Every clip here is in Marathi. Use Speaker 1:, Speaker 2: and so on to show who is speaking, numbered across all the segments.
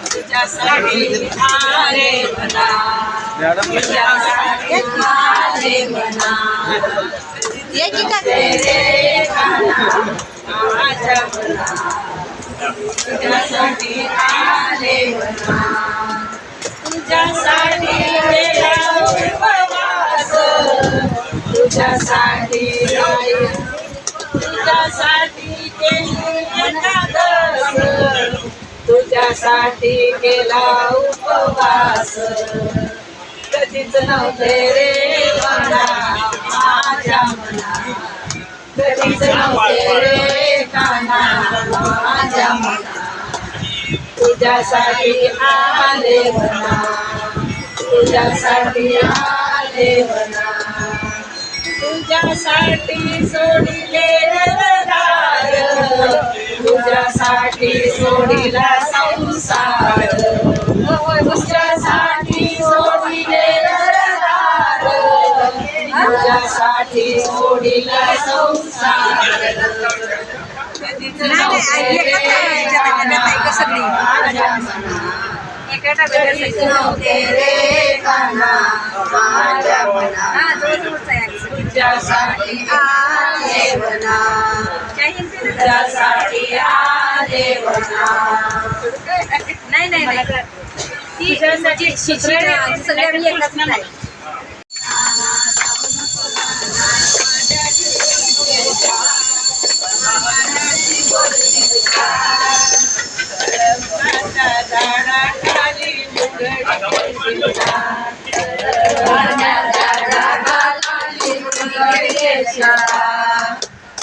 Speaker 1: तुझ्यासाठी आले मना तुझ्यासाठी आले मना माझ्या मना तुझ्यासाठी आले मना तुझ्यासाठी केला उपवास तुझ्यासाठी केली एकादश तुझ्यासाठी केला उपवास कधीच नव्हते रे मना माझ्या मना कधीच नव्हते रे काना माझ्या मना तुझ्यासाठी आले मना तुझ्यासाठी आले मना तुझ्यासाठी सोडिले दार तुझ्यासाठी सोडिला संसार तुझ्यासाठी सोडिले दार तुझ्यासाठी सोडिला संसार कधीच नव्हते रे काना माझ्या मना तुझ्यासाठी आले मना तुझ्यासाठी आले मना नाही तुझ्यासाठी सगळ्या मी एकच नाही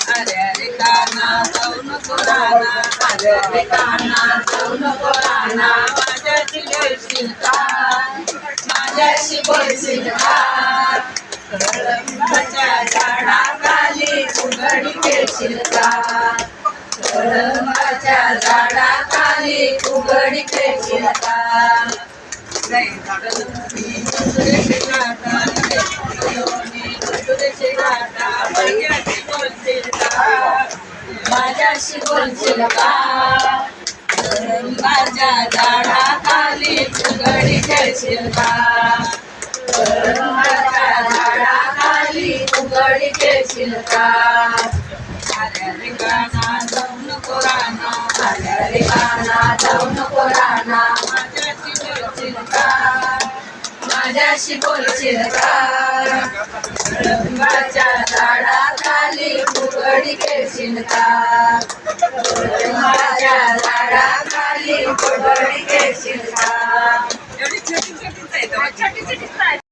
Speaker 1: अरे काना जाऊ नको राना अरे काना जाऊ नको राना माझ्याशी बोलशील का माझ्याशी बोलशील का कळंबाच्या झाडाखाली उघडी खेळशील का कळंबाच्या झाडाखाली उघडी खेळशील का माझ्याशी बोलशील का कळंबाच्या झाडाखाली उघडी खेळशील का कळंबाच्या झाडाखाली उघडी खेळशील का अरे काना जाऊ नको राना अरे काना जाऊ नको राना माझ्याशी बोलशील का कळंबाच्या झाडाखाली उघडी खेळशील का कळंबाच्या झाडाखाली उघडी खेळशील का